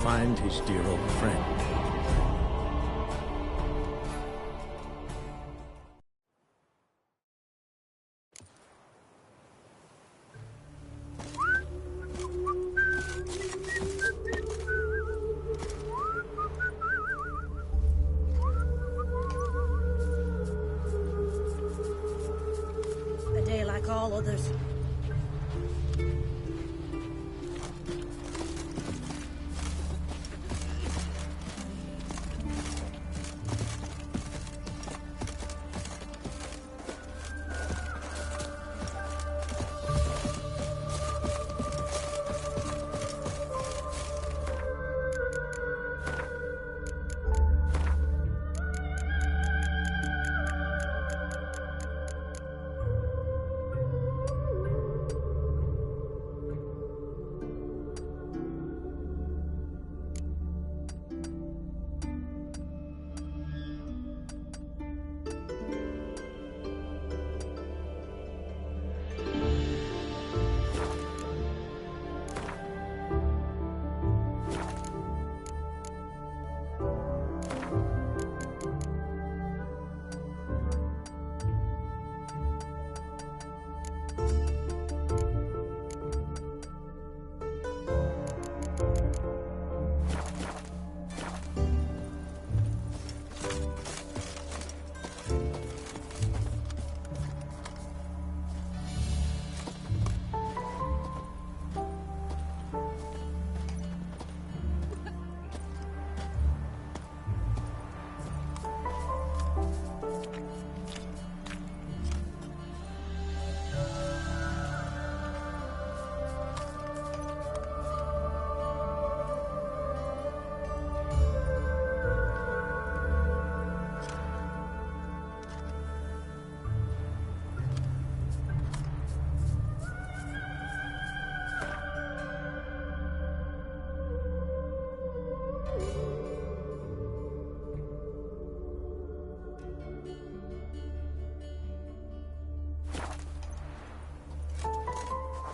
find his dear old friend. A day like all others.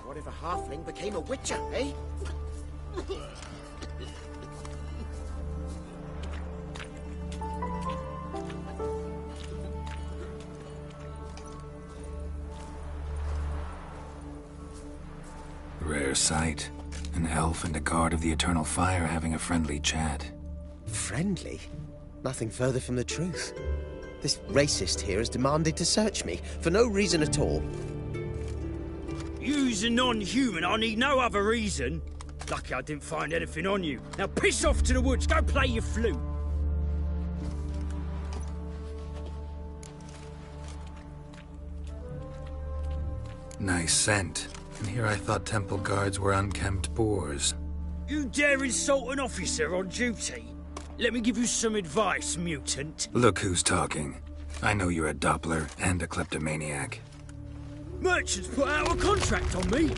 What if a halfling became a witcher, eh? Rare sight. An elf and a guard of the Eternal Fire having a friendly chat. Friendly? Nothing further from the truth. This racist here has demanded to search me, for no reason at all. You's a non-human, I need no other reason. Lucky I didn't find anything on you. Now piss off to the woods, go play your flute. Nice scent. And here I thought temple guards were unkempt boors. You dare insult an officer on duty? Let me give you some advice, mutant. Look who's talking. I know you're a Doppler and a kleptomaniac. Merchants put out a contract on me.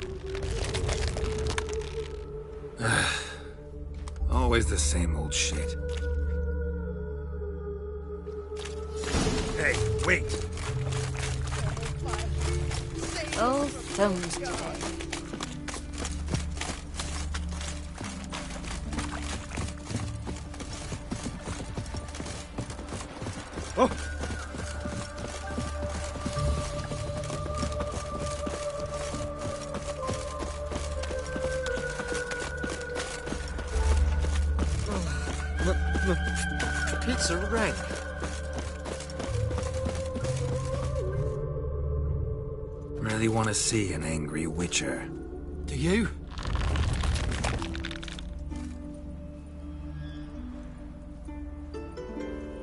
Always the same old shit. Hey, wait! Old phones today. Oh! Pizza rank. Really want to see an angry witcher. Do you?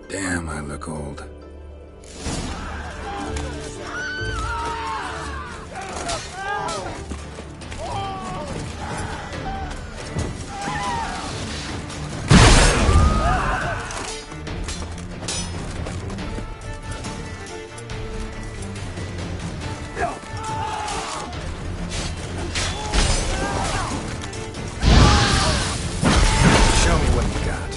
Damn, I look old. Show me what you got.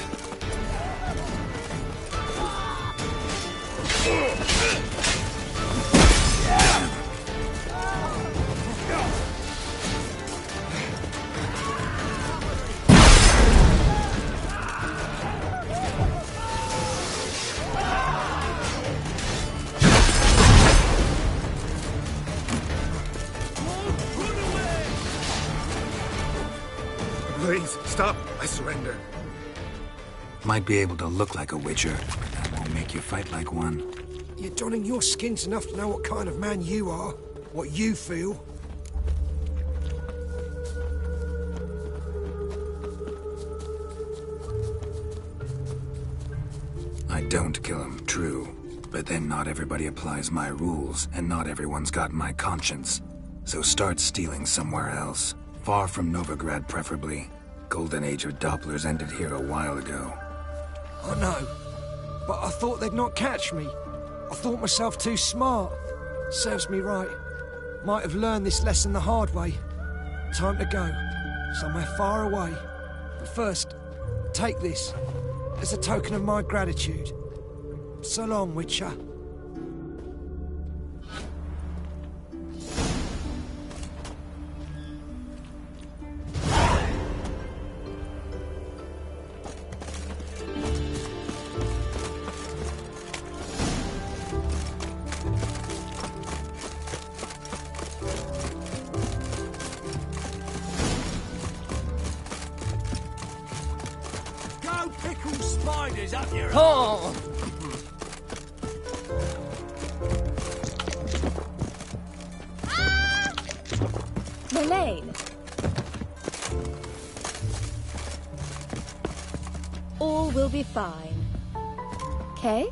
Stop! I surrender. Might be able to look like a witcher, but that won't make you fight like one. You're donning your skins enough to know what kind of man you are, what you feel. I don't kill him, true. But then not everybody applies my rules, and not everyone's got my conscience. So start stealing somewhere else. Far from Novigrad, preferably. Golden age of Dopplers ended here a while ago. I know, but I thought they'd not catch me. I thought myself too smart. Serves me right. Might have learned this lesson the hard way. Time to go. Somewhere far away. But first, take this. As a token of my gratitude. So long, Witcher. Go pickle spiders up your Oh! Lane. All will be fine. Okay?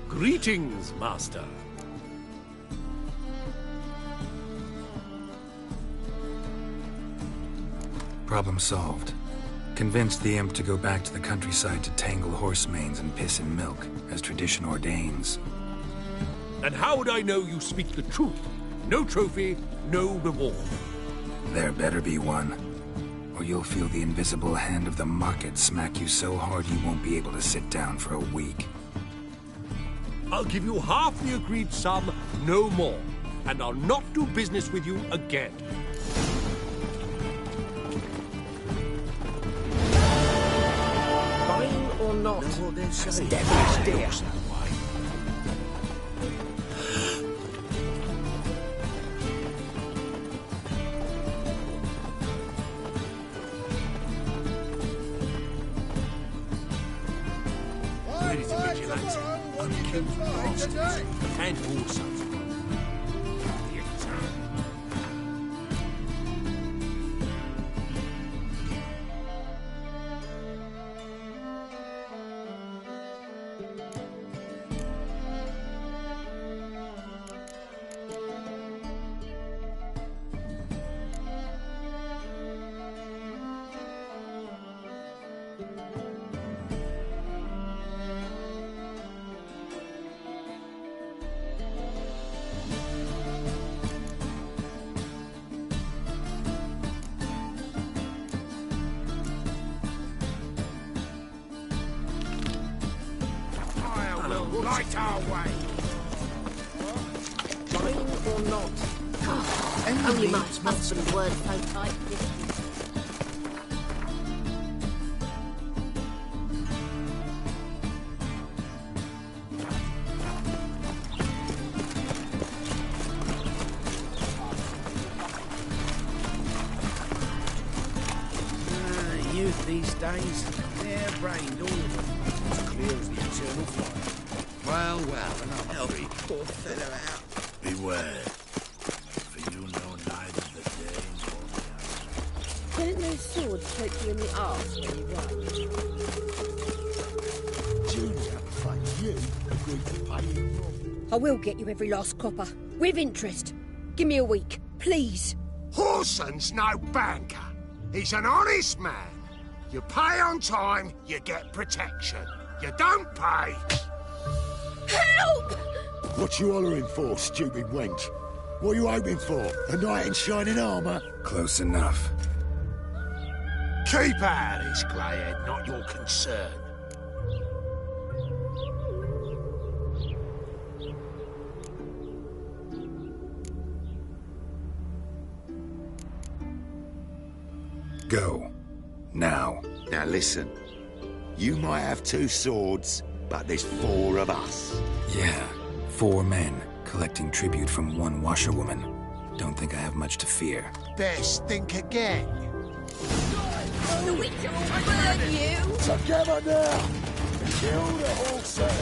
Greetings, Master. Problem solved. Convinced the imp to go back to the countryside to tangle horse manes and piss in milk, as tradition ordains. And how would I know you speak the truth? No trophy, no reward. There better be one. Or you'll feel the invisible hand of the market smack you so hard you won't be able to sit down for a week. I'll give you half the agreed sum, no more. And I'll not do business with you again. Buying or not? Know what they're saying? Devilish dear. Ready to vigilante, unkempt bastards, and also the attack. Right our way. Buying or not? Only my husband's word so tight. Youth these days, they're brained, all of them. As clear as the eternal fire. Well, another Help freak. poor fellow out. Beware, for you know neither the day nor the hour. Don't those swords poke you in the arse when you run? Junior, but you agreed to pay him wrong. I will get you every last copper. With interest. Give me a week, please. Horson's no banker. He's an honest man. You pay on time, you get protection. You don't pay. Help! What you hollering for, stupid wench? What are you hoping for? A knight in shining armour? Close enough. Keep out of this, greyhead, not your concern. Go. Now. Now listen. You might have 2 swords, but there's 4 of us. Yeah, 4 men collecting tribute from 1 washerwoman. Don't think I have much to fear. Best think again. The Witcher will burn you! Together now! Kill the whole set!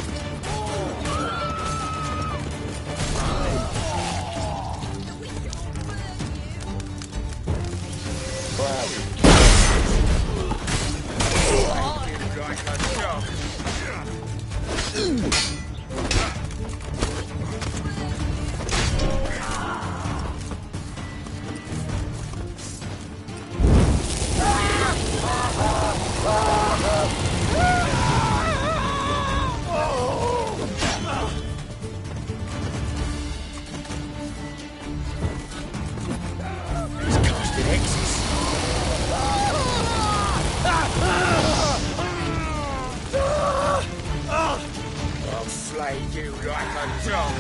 I'll slay you like a dog.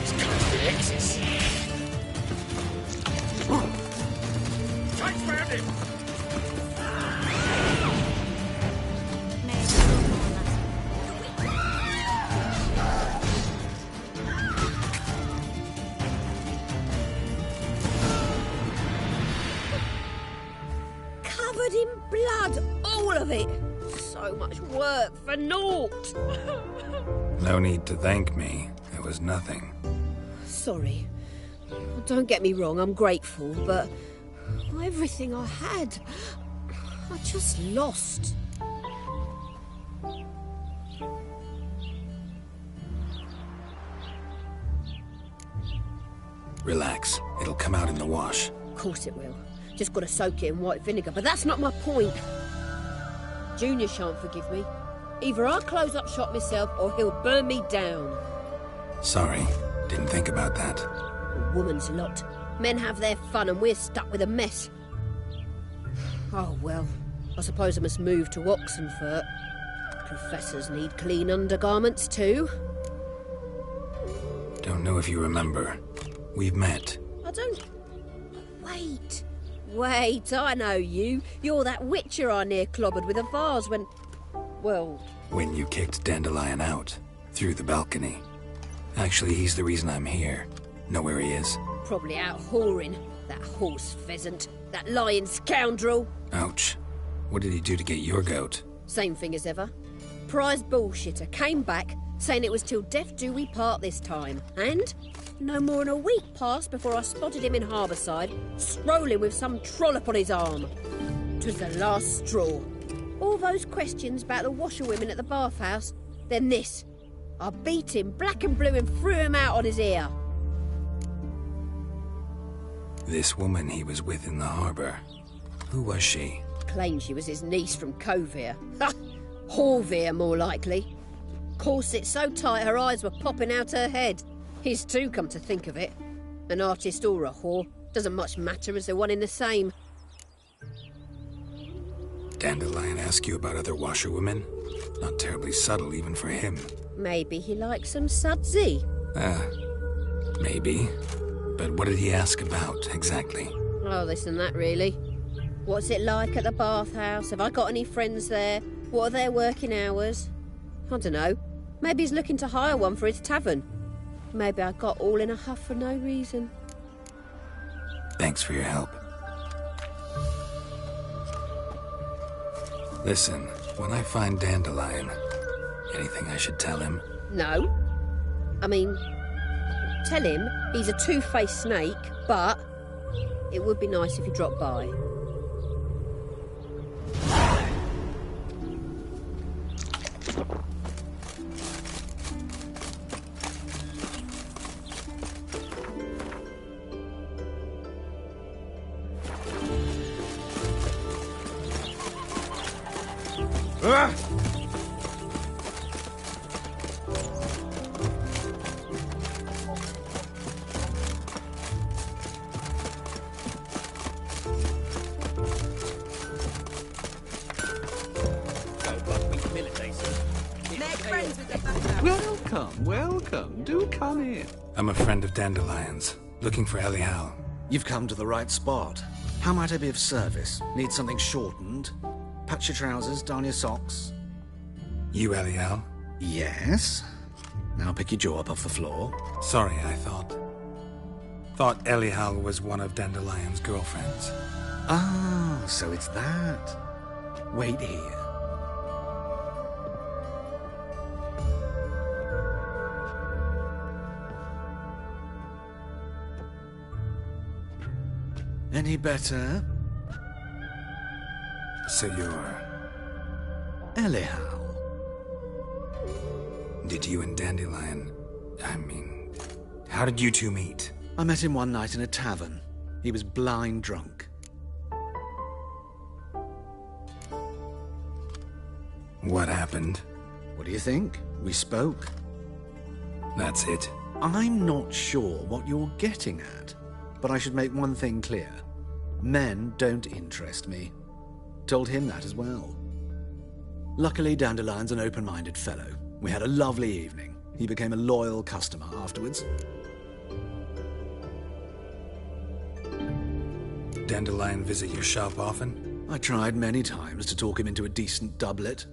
It's casting X's. Tight round him. Covered in blood, all of it. So much work for naught. No need to thank me. It was nothing. Sorry. Don't get me wrong, I'm grateful, but everything I had, I just lost. Relax. It'll come out in the wash. Of course it will. Just got to soak it in white vinegar, but that's not my point. Junior shan't forgive me. Either I'll close up shop myself or he'll burn me down. Sorry. Didn't think about that. A woman's lot. Men have their fun and we're stuck with a mess. Oh, well. I suppose I must move to Oxenfurt. Professors need clean undergarments too. Don't know if you remember. We've met. I don't... Wait, I know you. You're that witcher I near clobbered with a vase when... Well... When you kicked Dandelion out. Through the balcony. Actually, he's the reason I'm here. Know where he is? Probably out whoring. That horse pheasant. That lying scoundrel. Ouch. What did he do to get your goat? Same thing as ever. Prize bullshitter came back, saying it was till death do we part this time. And no more than a week passed before I spotted him in Harbourside, strolling with some trollop on his arm. 'Twas the last straw. All those questions about the washerwomen at the bathhouse, then this. I beat him black and blue and threw him out on his ear. This woman he was with in the harbour. Who was she? Claimed she was his niece from Kovir. Ha! Horvir, more likely. Corset so tight her eyes were popping out her head. His too, come to think of it. An artist or a whore. Doesn't much matter as they're one in the same. Dandelion ask you about other washerwomen? Not terribly subtle even for him. Maybe he likes some sudsy. Maybe. But what did he ask about, exactly? Oh, this and that, really. What's it like at the bathhouse? Have I got any friends there? What are their working hours? I don't know. Maybe he's looking to hire one for his tavern. Maybe I got all in a huff for no reason. Thanks for your help. Listen, when I find Dandelion, anything I should tell him? No. I mean, tell him he's a two-faced snake, but it would be nice if he dropped by. Make friends with the Welcome, welcome. Do come in. I'm a friend of Dandelion's, looking for Elial. You've come to the right spot. How might I be of service? Need something shortened? Patch your trousers, darn your socks. You Elial? Yes. Now pick your jaw up off the floor. Sorry, I thought Elial was one of Dandelion's girlfriends. Ah, so it's that. Wait here. Any better? So you're... Elial. Did you and Dandelion... how did you two meet? I met him one night in a tavern. He was blind drunk. What happened? What do you think? We spoke. That's it? I'm not sure what you're getting at, but I should make one thing clear. Men don't interest me. Told him that as well. Luckily, Dandelion's an open-minded fellow. We had a lovely evening. He became a loyal customer afterwards. Dandelion visit your shop often? I tried many times to talk him into a decent doublet.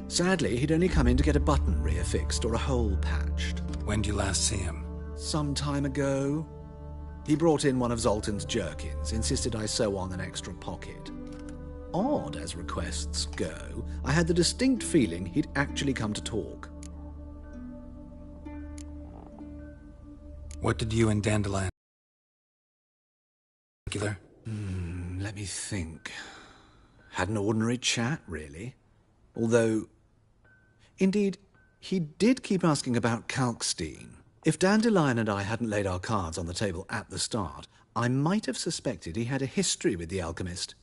Sadly, he'd only come in to get a button reaffixed or a hole patched. When did you last see him? Some time ago. He brought in one of Zoltan's jerkins, insisted I sew on an extra pocket. Odd as requests go, I had the distinct feeling he'd actually come to talk. What did you and Dandelion... particular? Let me think. Had an ordinary chat, really. Although... Indeed, he did keep asking about Kalkstein. If Dandelion and I hadn't laid our cards on the table at the start, I might have suspected he had a history with the alchemist.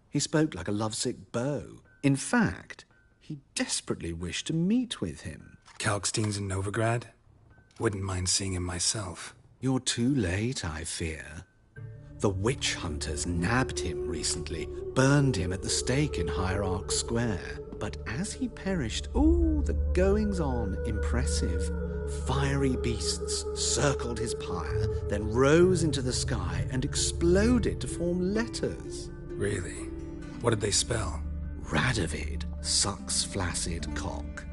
He spoke like a lovesick beau. In fact, he desperately wished to meet with him. Kalkstein's in Novigrad? Wouldn't mind seeing him myself. You're too late, I fear. The witch hunters nabbed him recently, burned him at the stake in Hierarch Square. But as he perished, the goings-on impressive. Fiery beasts circled his pyre, then rose into the sky and exploded to form letters. Really? What did they spell? Radovid sucks flaccid cock.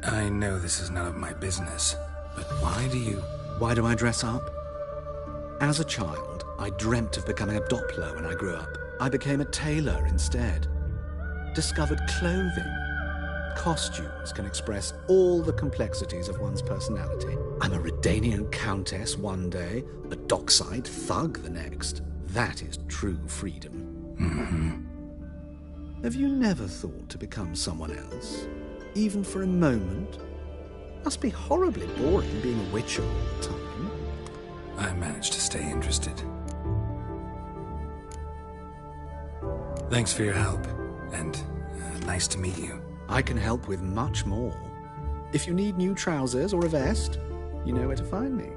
I know this is none of my business, but why do I dress up? As a child, I dreamt of becoming a Doppler when I grew up. I became a tailor instead. Discovered clothing. Costumes can express all the complexities of one's personality. I'm a Redanian countess one day, a dockside thug the next. That is true freedom. Mm-hmm. Have you never thought to become someone else? Even for a moment? Must be horribly boring being a witcher all the time. I managed to stay interested. Thanks for your help, and nice to meet you. I can help with much more. If you need new trousers or a vest, you know where to find me.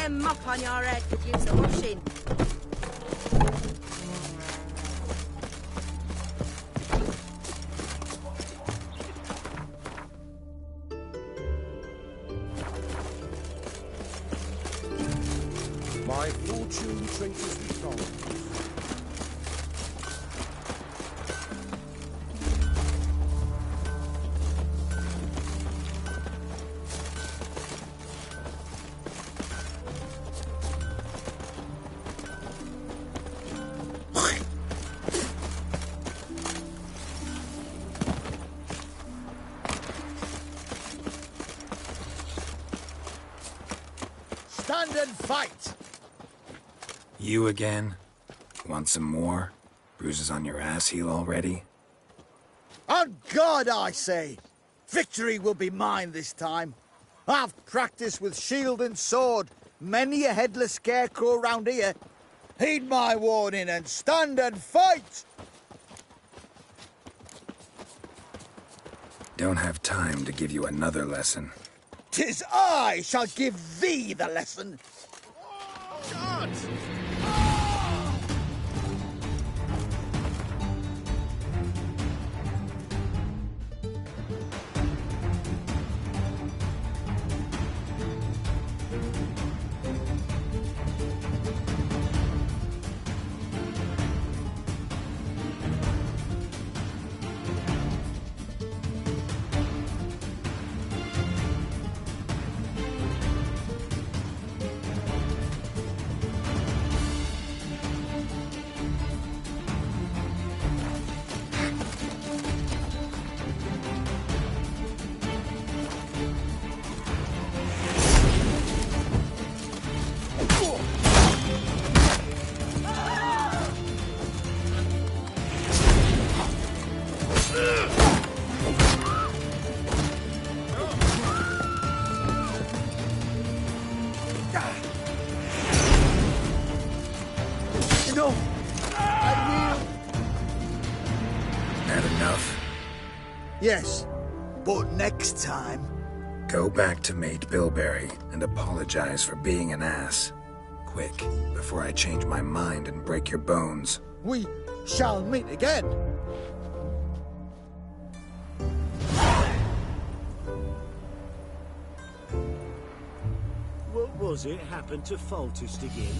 Mop on your head could use a washing. My fortune traces McDonald's. Stand and fight! You again? Want some more? Bruises on your ass heal already? On God, I say! Victory will be mine this time. I've practiced with shield and sword. Many a headless scarecrow round here. Heed my warning and stand and fight! Don't have time to give you another lesson. 'Tis I shall give thee the lesson. God! No! I will! Had enough? Yes, but next time... Go back to Mate Bilberry and apologize for being an ass. Quick, before I change my mind and break your bones. we shall meet again. What was it happened to Foltest again?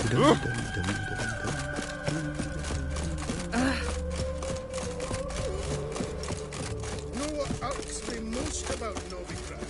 Know what irks me most about Novigrad?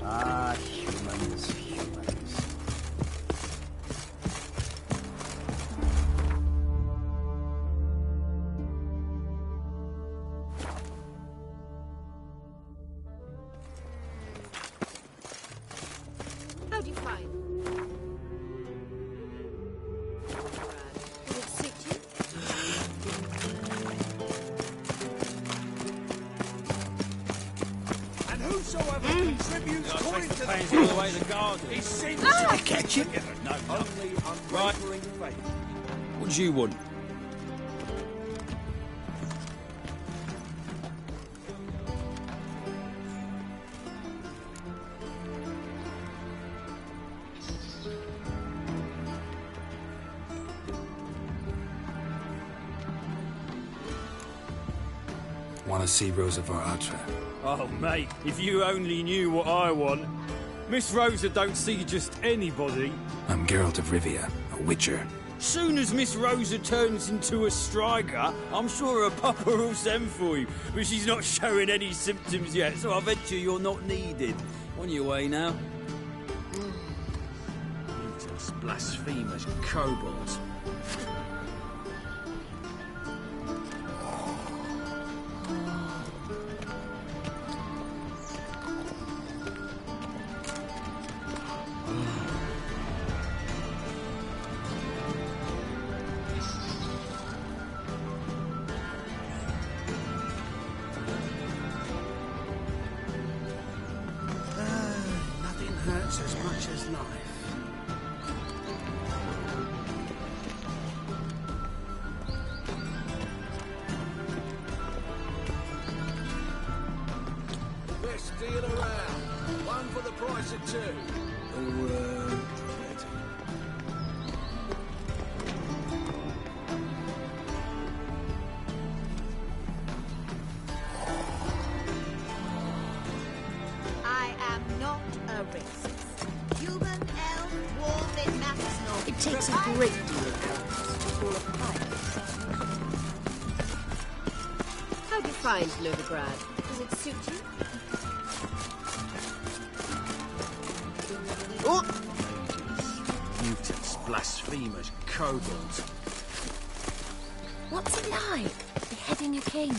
Ah, humans. How do you find? Did it suit you? And whosoever contributes coin to Pains all the way to the garden. is sins I catch him. No, only unwavering faith. What do you want? Want to see Rosa var Atra? Oh, mate, if you only knew what I want. Miss Rosa don't see just anybody. I'm Geralt of Rivia, a witcher. Soon as Miss Rosa turns into a striker, I'm sure her papa will send for you. But she's not showing any symptoms yet, so I venture you're not needed. On your way now. Mutants, blasphemers, kobolds. Hurts as much as life. Best deal around. One for the price of two. I am not a racist. Human, elf, wolf, it matters not. It takes a great deal of courage to fall apart. How do you find Livvvvvvveeeeeee? Does it suit you? Oh! Mutants, blasphemers, kobolds. What's it like, beheading a king?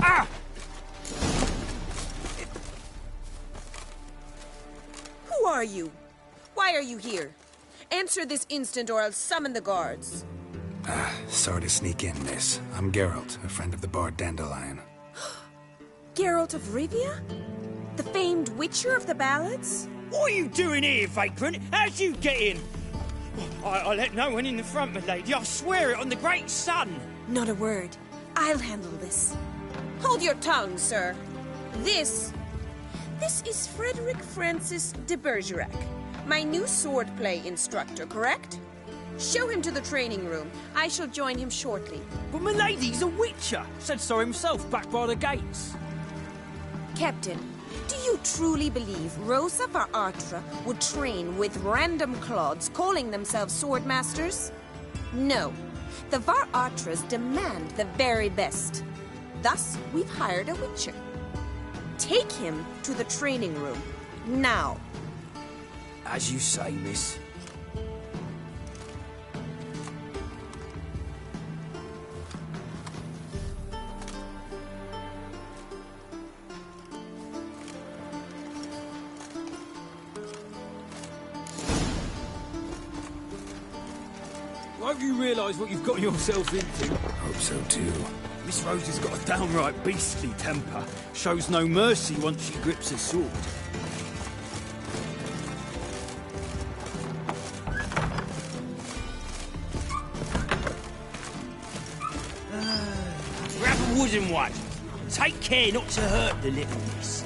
Ah! Who are you? Why are you here? Answer this instant or I'll summon the guards. Sorry to sneak in, miss. I'm Geralt, a friend of the bard Dandelion. Geralt of Rivia? The famed witcher of the ballads? What are you doing here, vagrant? How'd you get in? I let no one in the front, my lady. I swear it on the great sun. Not a word. I'll handle this. Hold your tongue, sir. This is Frederick Francis de Bergerac, my new swordplay instructor, correct? Show him to the training room. I shall join him shortly. But my lady's a witcher. Said so himself back by the gates. Captain, do you truly believe Rosa Varatra would train with random clods calling themselves sword masters? No. The Varatras demand the very best. Thus, we've hired a witcher. Take him to the training room. Now. As you say, miss. Hope you realise what you've got yourself into. Hope so too. Miss Rosie's got a downright beastly temper. Shows no mercy once she grips a sword. Grab a wooden one. Take care not to hurt the little miss.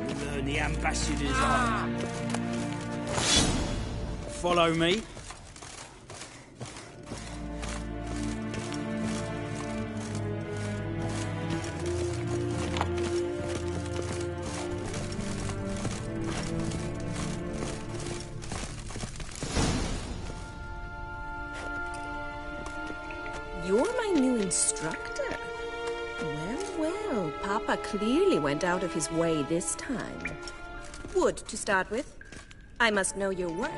You'll learn the ambassador's art. Follow me. You're my new instructor. Well, Papa clearly went out of his way this time. Wood, to start with. I must know your worth.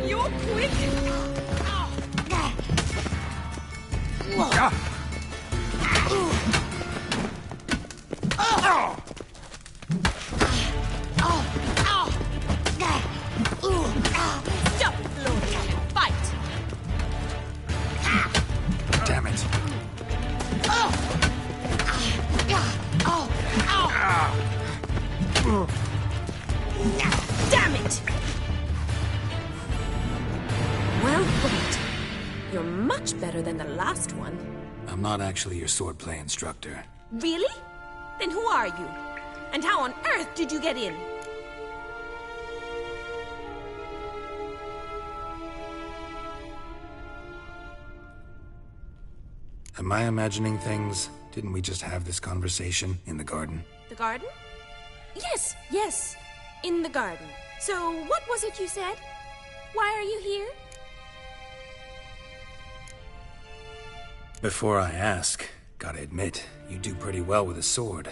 You're quick! Stop, Lord! Fight! Damn it. Damn it! Well fought. you're much better than the last one. I'm not actually your swordplay instructor. Really? Then who are you? And how on earth did you get in? Am I imagining things? Didn't we just have this conversation in the garden? The garden? Yes, yes. In the garden. So, what was it you said? Why are you here? Before I ask, gotta admit, you do pretty well with a sword.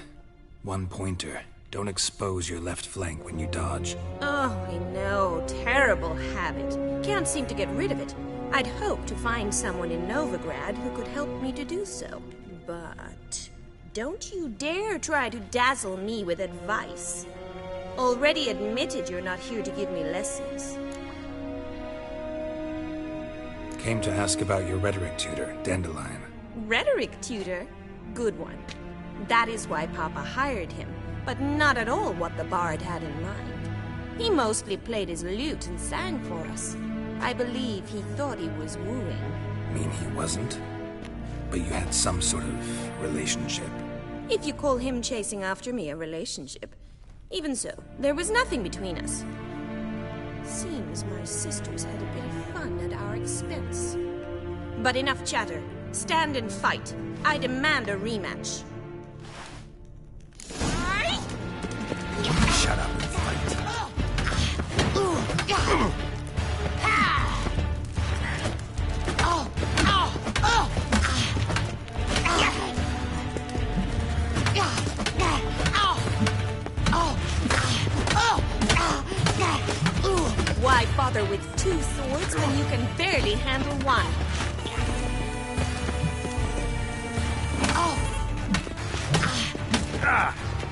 One pointer. Don't expose your left flank when you dodge. Oh, I know. Terrible habit. Can't seem to get rid of it. I'd hoped to find someone in Novigrad who could help me to do so. But don't you dare try to dazzle me with advice. Already admitted you're not here to give me lessons. Came to ask about your rhetoric tutor, Dandelion. Rhetoric tutor? Good one. That is why Papa hired him, but not at all what the bard had in mind. He mostly played his lute and sang for us. I believe he thought he was wooing. Mean he wasn't? But you had some sort of relationship. If you call him chasing after me a relationship. Even so, there was nothing between us. Seems my sisters had a bit of fun at our expense. But enough chatter. Stand and fight. I demand a rematch. Shut up and fight. Why bother with two swords when you can barely handle one?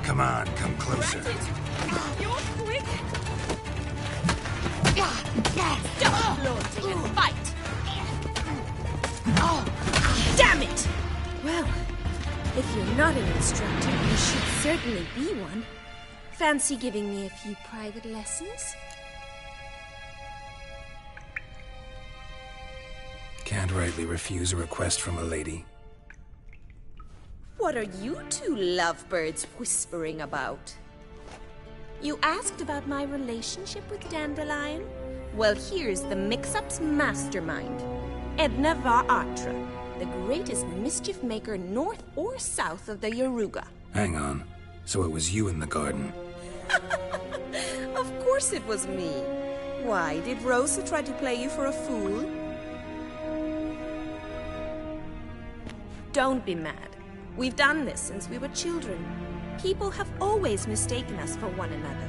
Come on, come closer. You're quick. Stop flaunting and fight. Damn it! Well, if you're not an instructor, you should certainly be one. Fancy giving me a few private lessons? Can't rightly refuse a request from a lady. What are you two lovebirds whispering about? You asked about my relationship with Dandelion? Well, here's the mix-up's mastermind. Edna var Artra, the greatest mischief maker north or south of the Yaruga. Hang on. So it was you in the garden? Of course it was me. Why, did Rosa try to play you for a fool? Don't be mad. We've done this since we were children. People have always mistaken us for one another.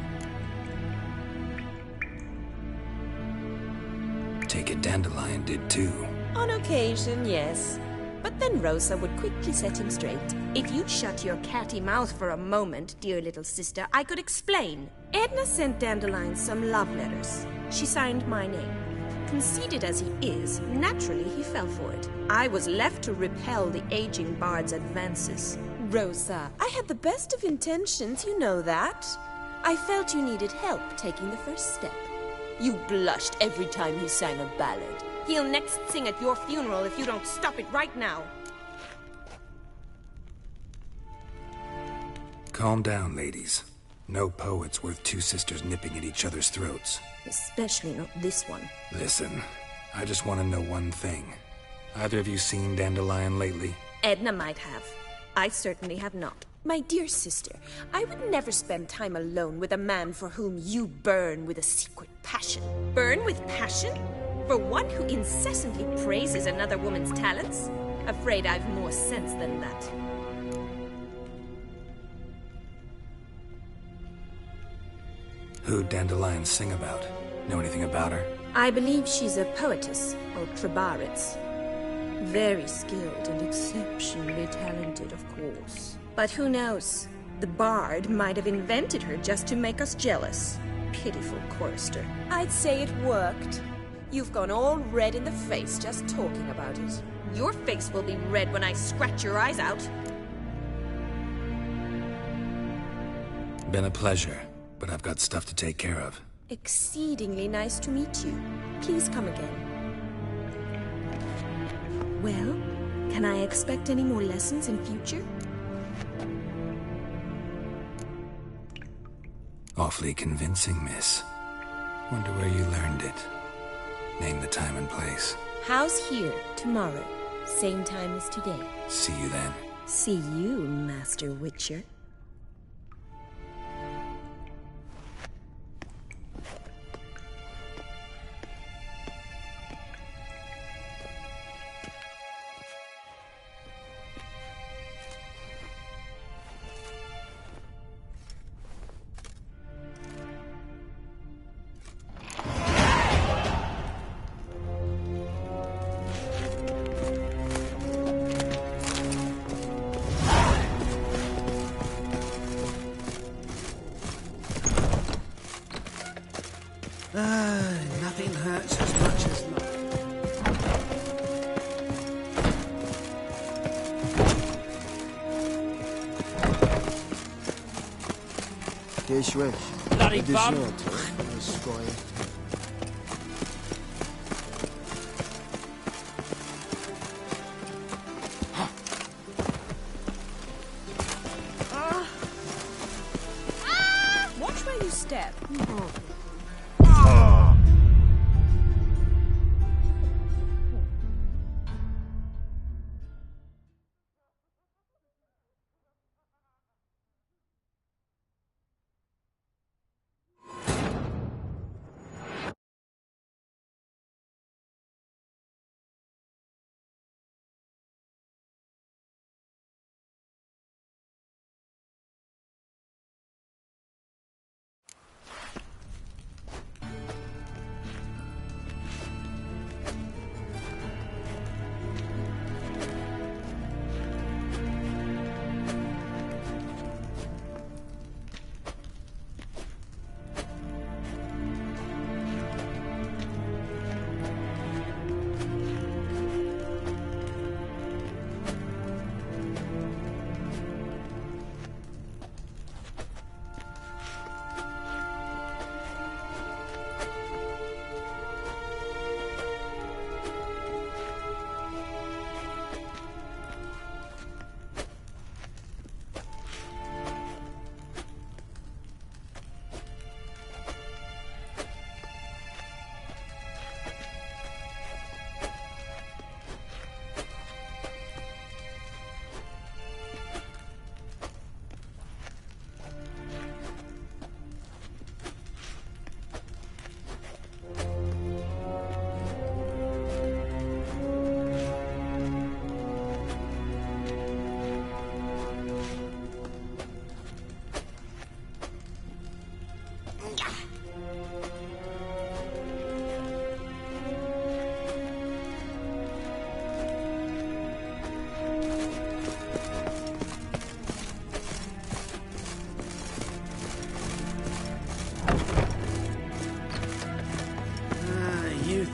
Take it Dandelion did too. On occasion, yes. But then Rosa would quickly set him straight. If you'd shut your catty mouth for a moment, dear little sister, I could explain. Edna sent Dandelion some love letters. She signed my name. Conceited as he is, naturally he fell for it. I was left to repel the aging bard's advances. Rosa, I had the best of intentions, you know that. I felt you needed help taking the first step. You blushed every time he sang a ballad. He'll next sing at your funeral if you don't stop it right now. Calm down, ladies. No poet's worth two sisters nipping at each other's throats. Especially not this one. Listen, I just want to know one thing. Either of you seen Dandelion lately? Edna might have. I certainly have not. My dear sister, I would never spend time alone with a man for whom you burn with a secret passion. Burn with passion? For one who incessantly praises another woman's talents? Afraid I've more sense than that. Who'd Dandelion sing about? Know anything about her? I believe she's a poetess, or trebarets. Very skilled and exceptionally talented, of course. But who knows? The bard might have invented her just to make us jealous. Pitiful chorister. I'd say it worked. You've gone all red in the face just talking about it. Your face will be red when I scratch your eyes out. Been a pleasure, but I've got stuff to take care of. Exceedingly nice to meet you. Please come again. Well, can I expect any more lessons in future? Awfully convincing, miss. Wonder where you learned it. Name the time and place. House here, tomorrow. Same time as today. See you then. See you, Master Witcher. Nothing hurts as much as love. Qu'est-ce wesh? Bloody bum! Watch where you step.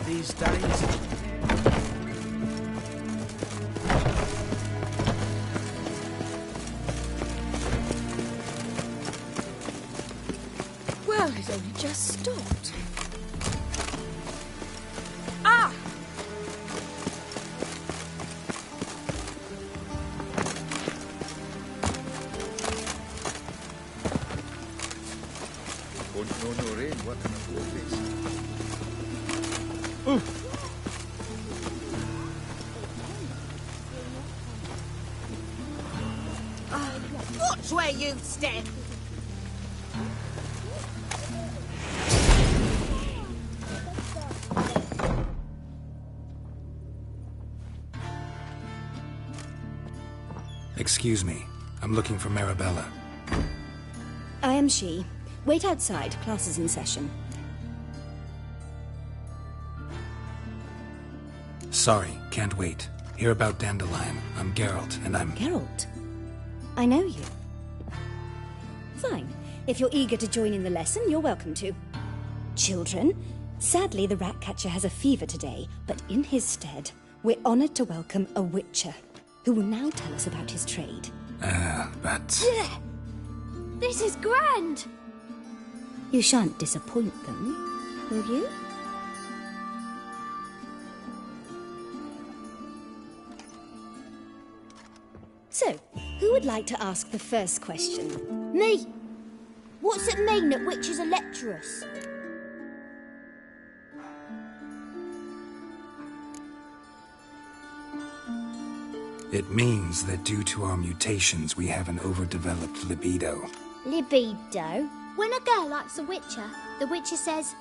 These days. Well, it only just stopped. Ah! Watch where you step. Excuse me. I'm looking for Marabella. I am she. Wait outside. Class is in session. Sorry, can't wait. Hear about Dandelion. I'm Geralt, and I'm... Geralt? I know you. Fine. If you're eager to join in the lesson, you're welcome to. Children, sadly the Ratcatcher has a fever today, but in his stead, we're honoured to welcome a Witcher, who will now tell us about his trade. But... This is grand! You shan't disappoint them, will you? would like to ask the first question? Me? What's it mean that witches are lecturers? It means that due to our mutations, we have an overdeveloped libido. Libido? When a girl likes a witcher, the witcher says,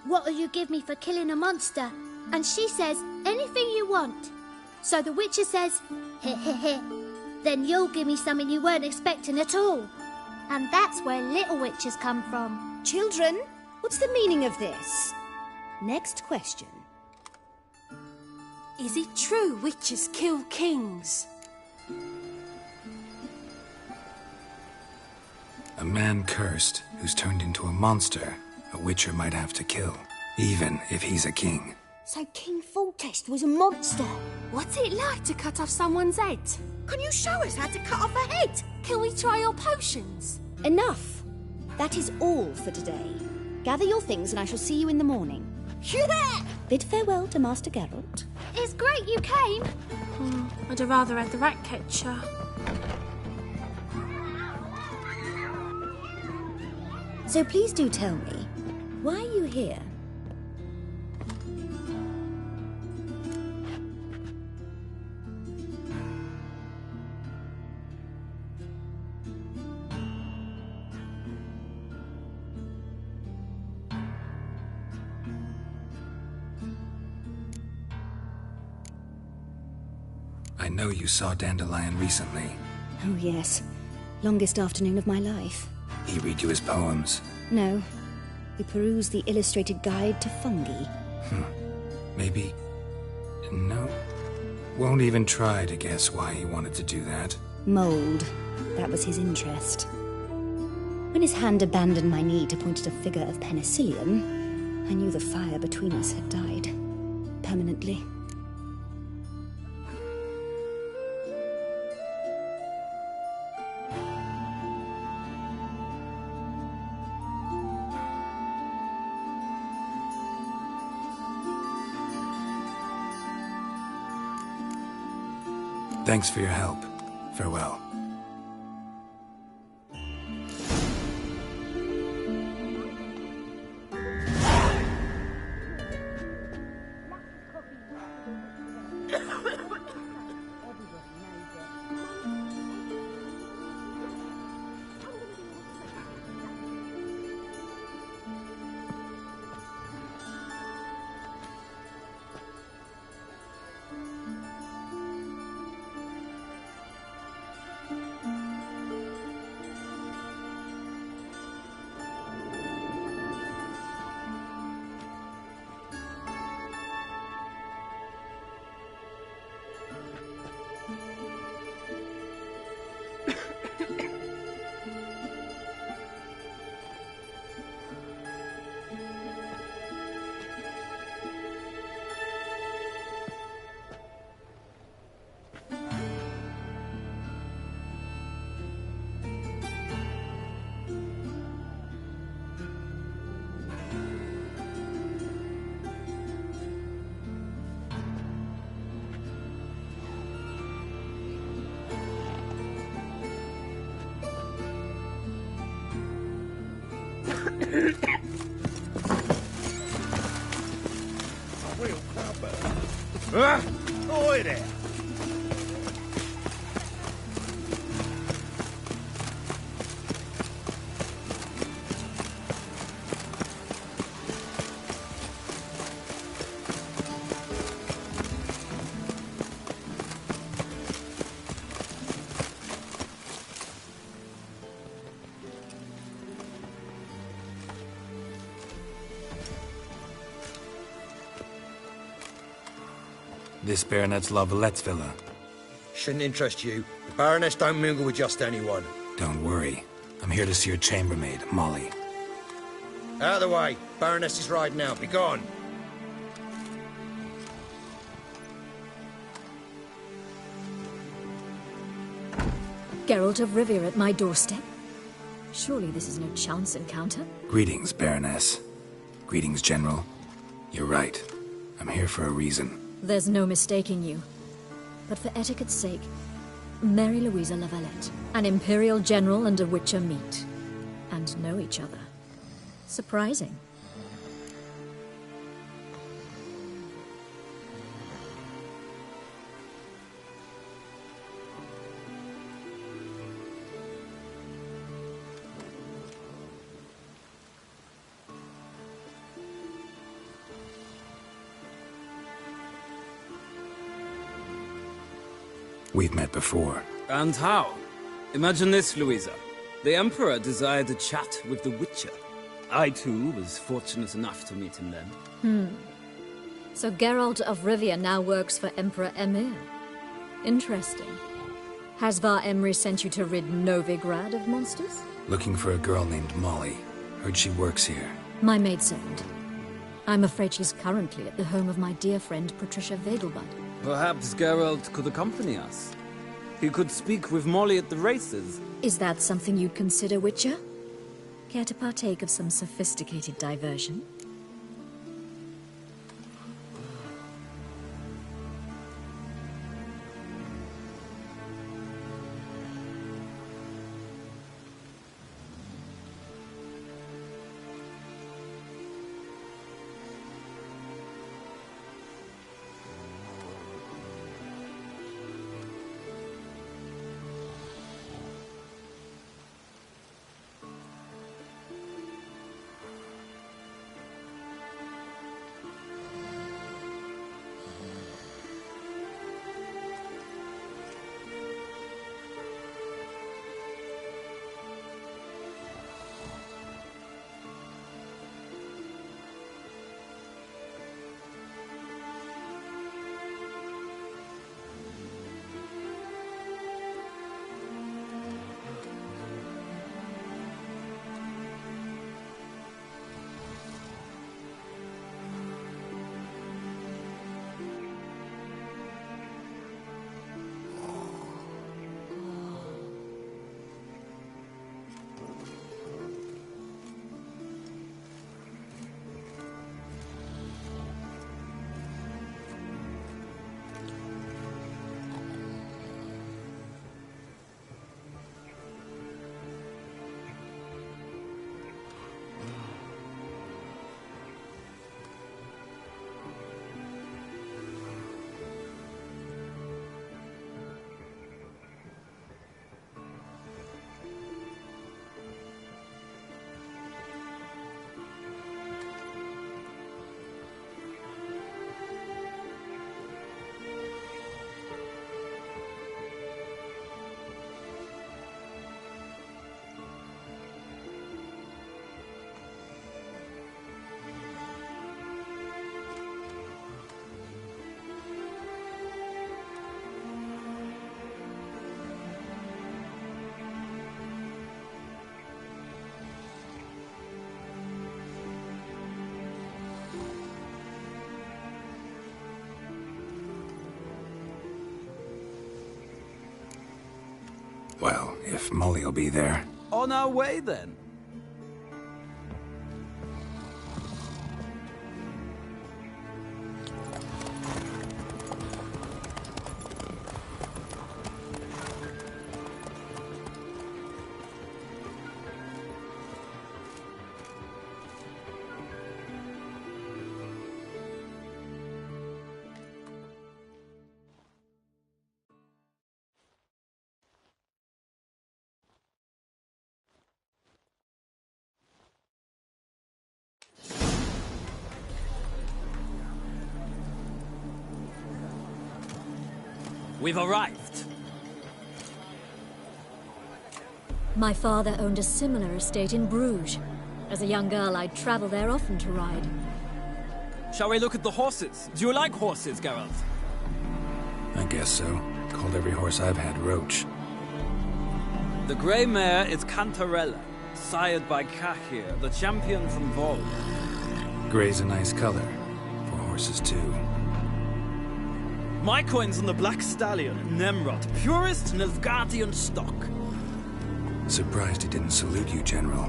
"What'll you give me for killing a monster?" And she says, "Anything you want." So the witcher says, "Heh heh heh. Then you'll give me something you weren't expecting at all." And that's where little witches come from. Children, what's the meaning of this? Next question. Is it true witches kill kings? A man cursed who's turned into a monster, a witcher might have to kill, even if he's a king. So King Foltest was a monster. What's it like to cut off someone's head? Can you show us how to cut off a head? Can we try your potions? Enough. That is all for today. Gather your things and I shall see you in the morning. Bid farewell to Master Geralt. It's great you came. I'd have rather had the rat catcher. So please do tell me, why are you here? I know you saw Dandelion recently. Oh yes, longest afternoon of my life. He read you his poems. No, we perused the illustrated guide to fungi. Maybe... No. Won't even try to guess why he wanted to do that. Mold. That was his interest. When his hand abandoned my knee to point at a figure of penicillium, I knew the fire between us had died. Permanently. Thanks for your help. Farewell. Real crowd. Oi there! This Baronet's Lavalettes villa. Shouldn't interest you. The Baroness don't mingle with just anyone. Don't worry. I'm here to see your chambermaid, Molly. Out of the way. Baroness is riding out. Be gone. Geralt of Rivia at my doorstep? Surely this is no chance encounter? Greetings, Baroness. Greetings, General. You're right. I'm here for a reason. There's no mistaking you. But for etiquette's sake, Mary Louisa Lavalette. An Imperial General and a Witcher meet. And know each other. Surprising. We've met before. And how? Imagine this, Louisa. The Emperor desired a chat with the Witcher. I, too, was fortunate enough to meet him then. So Geralt of Rivia now works for Emperor Emir. Interesting. Has Var Emry sent you to rid Novigrad of monsters? Looking for a girl named Molly. Heard she works here. My maidservant. I'm afraid she's currently at the home of my dear friend Patricia Vegelbud. Perhaps Geralt could accompany us. He could speak with Molly at the races. Is that something you'd consider, Witcher? Care to partake of some sophisticated diversion? Well, if Molly'll be there. On our way, then. We've arrived. My father owned a similar estate in Bruges. As a young girl, I'd travel there often to ride. Shall we look at the horses? Do you like horses, Geralt? I guess so. Called every horse I've had Roach. The grey mare is Cantarella, sired by Cahir, the champion from Vol. Grey's a nice color. For horses, too. My coin's on the Black Stallion, Nemrod, purest Nilfgaardian stock. Surprised he didn't salute you, General.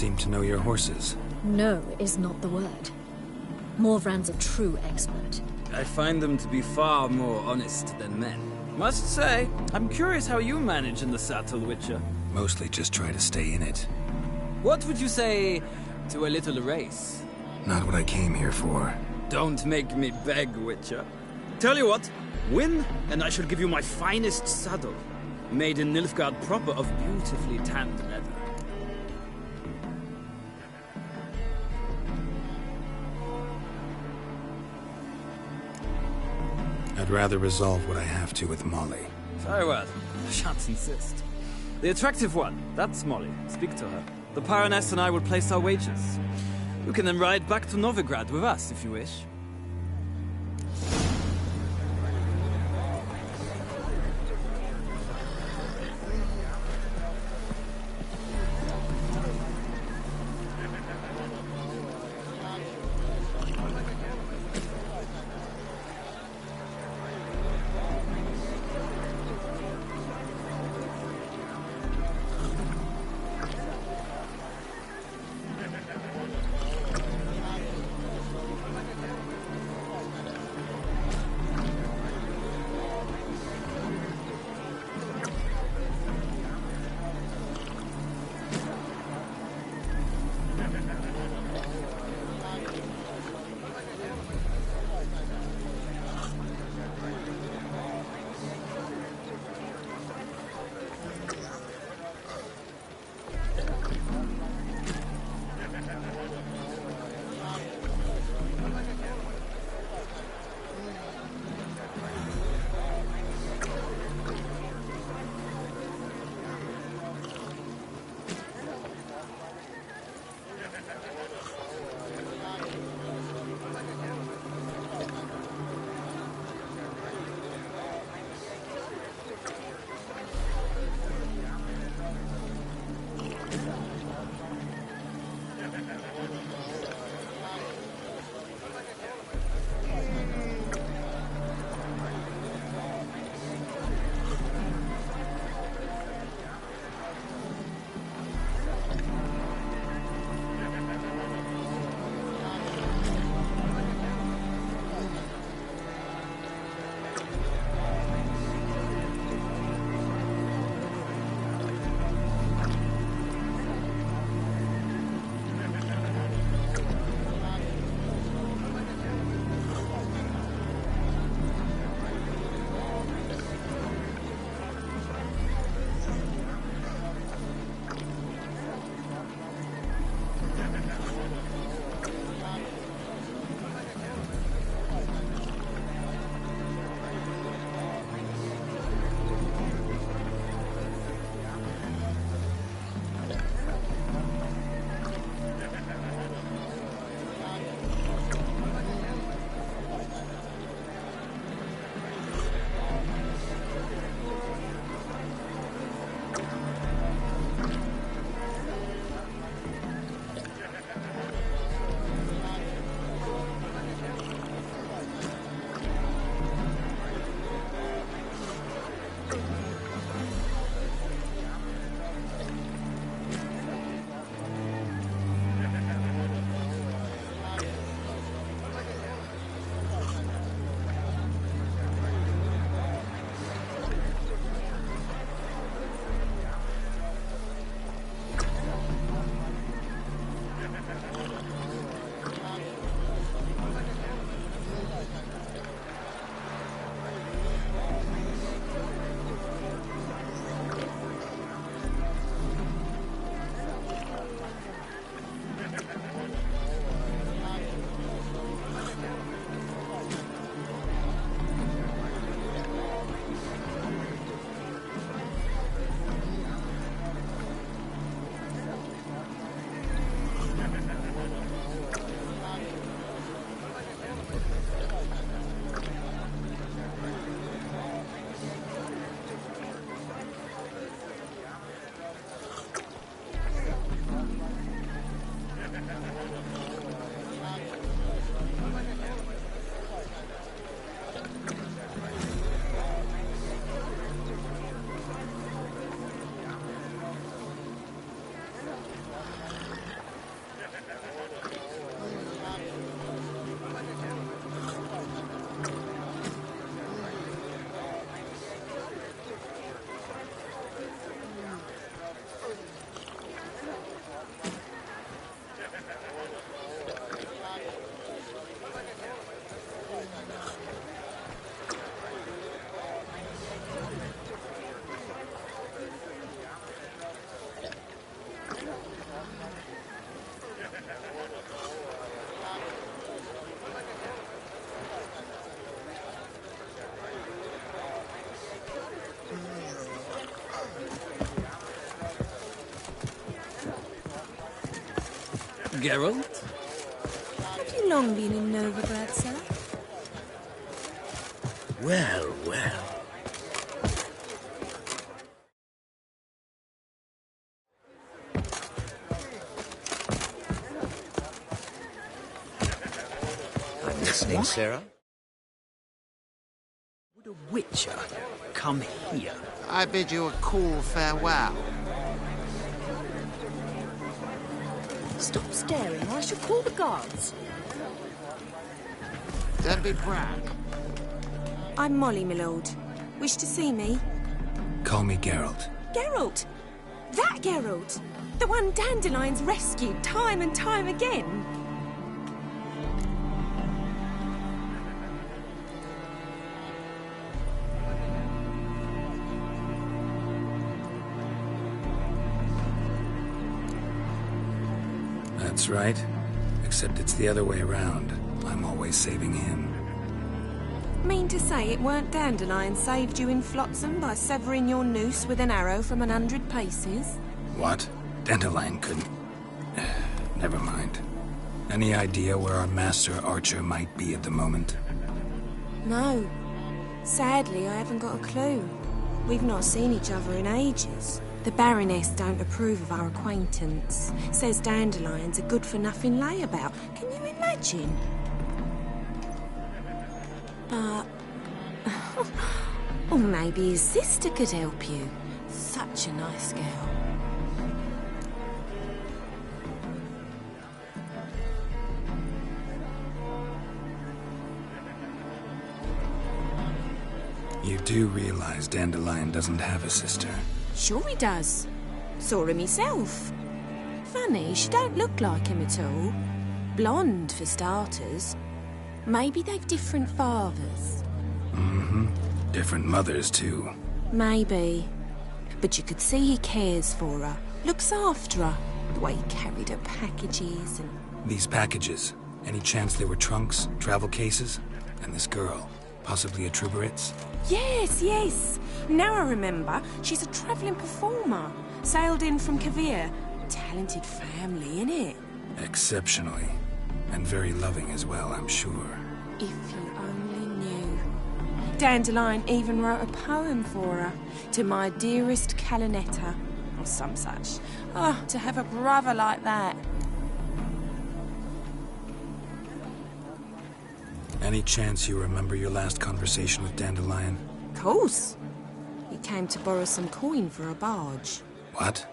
seem to know your horses. No is not the word. Morvran's a true expert. I find them to be far more honest than men. Must say, I'm curious how you manage in the saddle, Witcher. Mostly just try to stay in it. What would you say to a little race? Not what I came here for. Don't make me beg, Witcher. Tell you what, win, and I shall give you my finest saddle. Made in Nilfgaard proper of beautifully tanned leather. I'd rather resolve what I have to with Molly. Very well. I shan't insist. The attractive one, that's Molly. Speak to her. The Baroness and I will place our wagers. You can then ride back to Novigrad with us, if you wish. Geralt? Have you long been in Novigrad, sir? Well, well. I'm listening, Sarah. Would a witcher come here? I bid you a cool farewell. Stop staring, or I shall call the guards. Don't be proud. I'm Molly, my lord. Wish to see me? Call me Geralt. Geralt! That Geralt! The one Dandelion's rescued time and time again! That's right. Except it's the other way around. I'm always saving him. Mean to say it weren't Dandelion saved you in Flotsam by severing your noose with an arrow from 100 paces? What? Dandelion couldn't... Never mind. Any idea where our master archer might be at the moment? No. Sadly, I haven't got a clue. We've not seen each other in ages. The Baroness don't approve of our acquaintance. Says Dandelion's a good-for-nothing layabout. Can you imagine? But... or maybe his sister could help you. Such a nice girl. You do realize Dandelion doesn't have a sister? Sure he does. Saw him himself. Funny, she don't look like him at all. Blonde, for starters. Maybe they've different fathers. Mm-hmm. Different mothers, too. Maybe. But you could see he cares for her. Looks after her. The way he carried her packages and... These packages, any chance they were trunks, travel cases? And this girl, possibly a Truberitz? Yes, yes. Now I remember. She's a travelling performer. Sailed in from Kavir. Talented family, innit? Exceptionally. And very loving as well, I'm sure. If you only knew. Dandelion even wrote a poem for her. To my dearest Calinetta. Or some such. Oh, to have a brother like that. Any chance you remember your last conversation with Dandelion? Of course. He came to borrow some coin for a barge. What?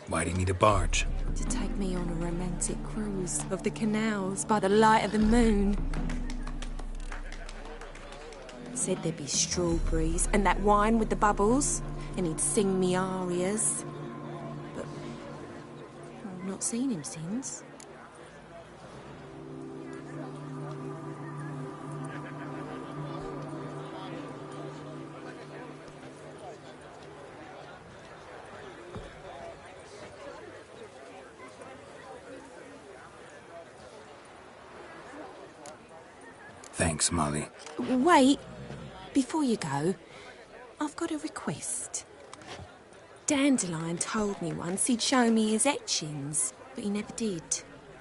Why'd he need a barge? To take me on a romantic cruise of the canals by the light of the moon. Said there'd be strawberries and that wine with the bubbles, and he'd sing me arias. But I've not seen him since. Thanks, Molly. Wait. Before you go, I've got a request. Dandelion told me once he'd show me his etchings, but he never did.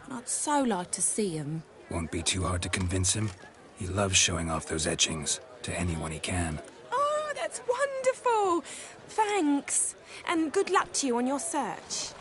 And I'd so like to see them. Won't be too hard to convince him. He loves showing off those etchings to anyone he can. Oh, that's wonderful! Thanks. And good luck to you on your search.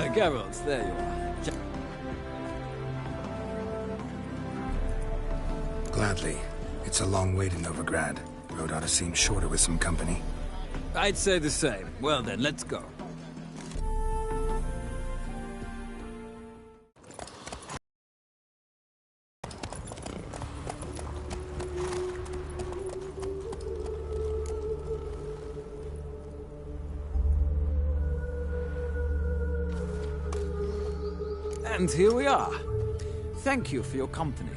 Ah, Geralt, there you are. Gladly. It's a long way to Novigrad. Road ought to seem shorter with some company. I'd say the same. Well then, let's go. And here we are. Thank you for your company.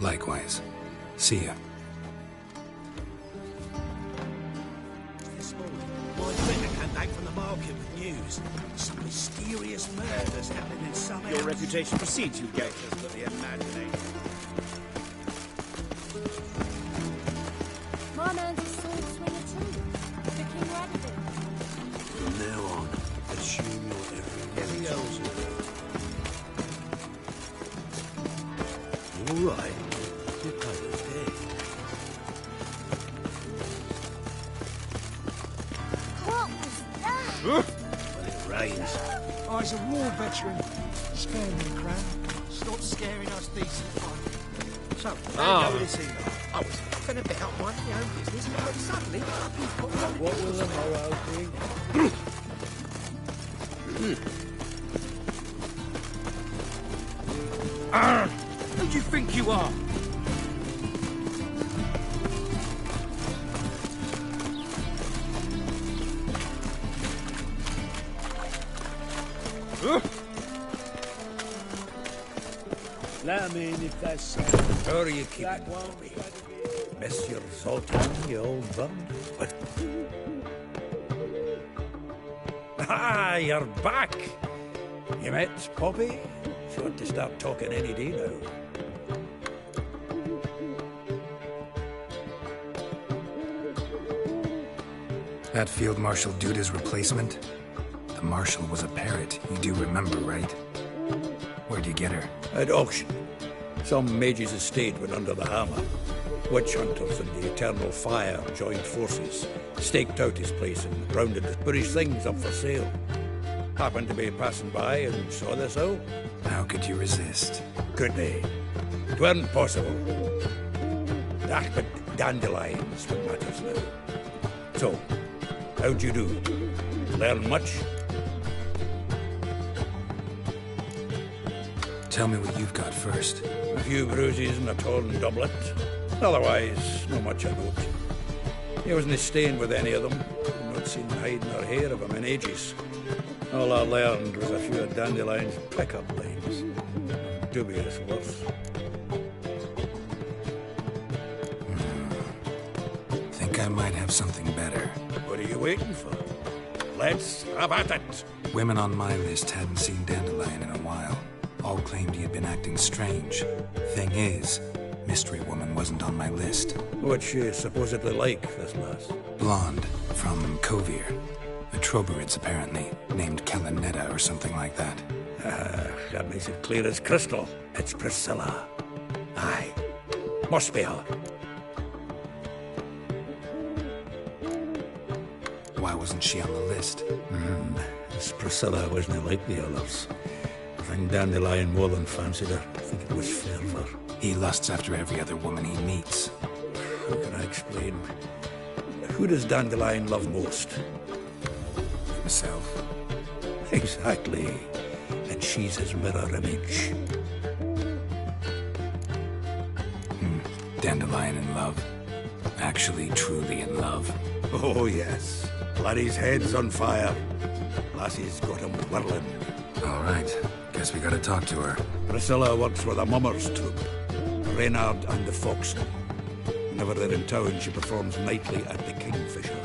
Likewise. See ya. This morning, my friend came back from the market with news. Some mysterious murders happening in some Your house. reputation precedes you, Gators, but the imagination. My man's a sword swinger too. The King Radivin. From now on, assume you're everyone else. All right. Your brother's dead. What was that? Well, it rains. Oh, he's a war veteran. Spare me, Crown. Stop scaring us decent folk. So, Ah. how is he? I was going to be out my own business, but suddenly you've got no... What will the morrow bring? Who do you think you are? Let me in if that's so. How are you keeping? That won't be. Monsieur Sultan, you old bum. Ah, you're back. You met Poppy? She ought to start talking any day now. That Field Marshal Duda's replacement? The Marshal was a parrot. You do remember, right? Where'd you get her? At auction. Some mage's estate went under the hammer. Witch hunters and the Eternal Fire joined forces, staked out his place and rounded to put his things up for sale. Happened to be passing by and saw this out. How could you resist? Could they? It weren't possible. Ah, but dandelions what matters now. So, how'd you do? Learn much? Tell me what you've got first. A few bruises and a torn doublet. Otherwise, not much of note. He wasn't staying with any of them. I've not seen hide nor hair of him in ages. All I learned was a few of Dandelion's pickup lines. Dubious worth. Think I might have something better. What are you waiting for? Let's have at it! Women on my list hadn't seen Dandelion in a while. All claimed he had been acting strange. Thing is, Mystery Woman wasn't on my list. What's she supposedly like, this lass? Blonde, from Kovir. A Troberids, apparently, named Kellanetta or something like that. That makes it clear as crystal. It's Priscilla. Aye. Must be her. Why wasn't she on the list? This Priscilla wasn't like the others. I think Dandelion more than fancied her. I think it was fervour. He lusts after every other woman he meets. How can I explain? Who does Dandelion love most? Himself. Exactly. And she's his mirror image. Dandelion in love. Actually, truly in love. Oh, yes. Laddie's head's on fire. Lassie's got him whirling. All right. Guess we gotta talk to her. Priscilla works with a mummers troupe. Reynard and the Foxen. Whenever they're in town, she performs nightly at the Kingfisher.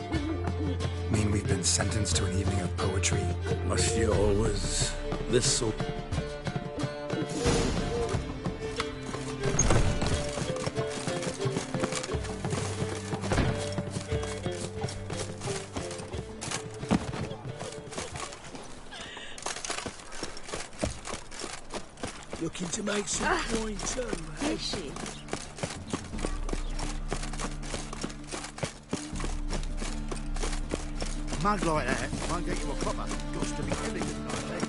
Mean we've been sentenced to an evening of poetry? Must you always? This so... Looking to make some coin too, eh? Is she? Mug like that won't get you a proper gosh to be killing tonight, eh?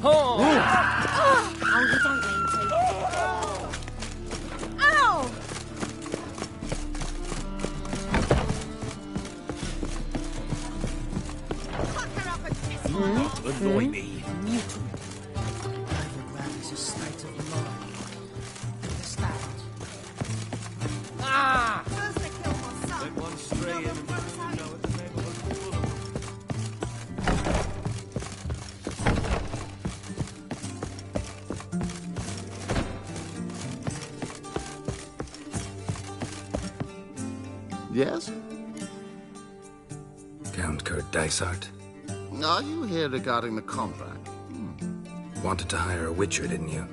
Oh, you don't mean to. Ow! Not annoy me. Mutant. Novigrad is a state of mind. Understand? Ah! First they kill my son. Let one stray in and you know what the name of a fool of them. Yes? Count Kurt Dysart. Are you here regarding the contract? Wanted to hire a witcher, didn't you?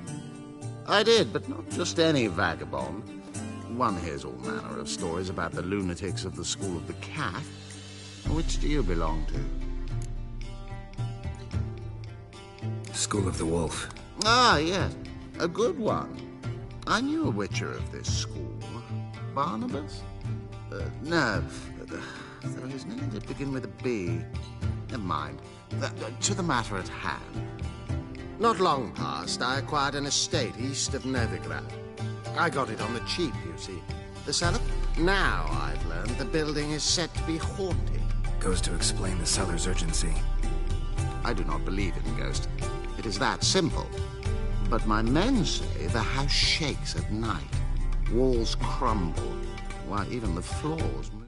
I did, but not just any vagabond. One hears all manner of stories about the lunatics of the School of the Cat. Which do you belong to? School of the Wolf. Ah, yes. A good one. I knew a witcher of this school. Barnabas? No. So his name did begin with a B. Never mind. To the matter at hand. Not long past, I acquired an estate east of Novigrad. I got it on the cheap, you see. The cellar? Now, I've learned the building is said to be haunted. Goes to explain the seller's urgency. I do not believe in ghosts. It is that simple. But my men say the house shakes at night. Walls crumble. Why, even the floors move.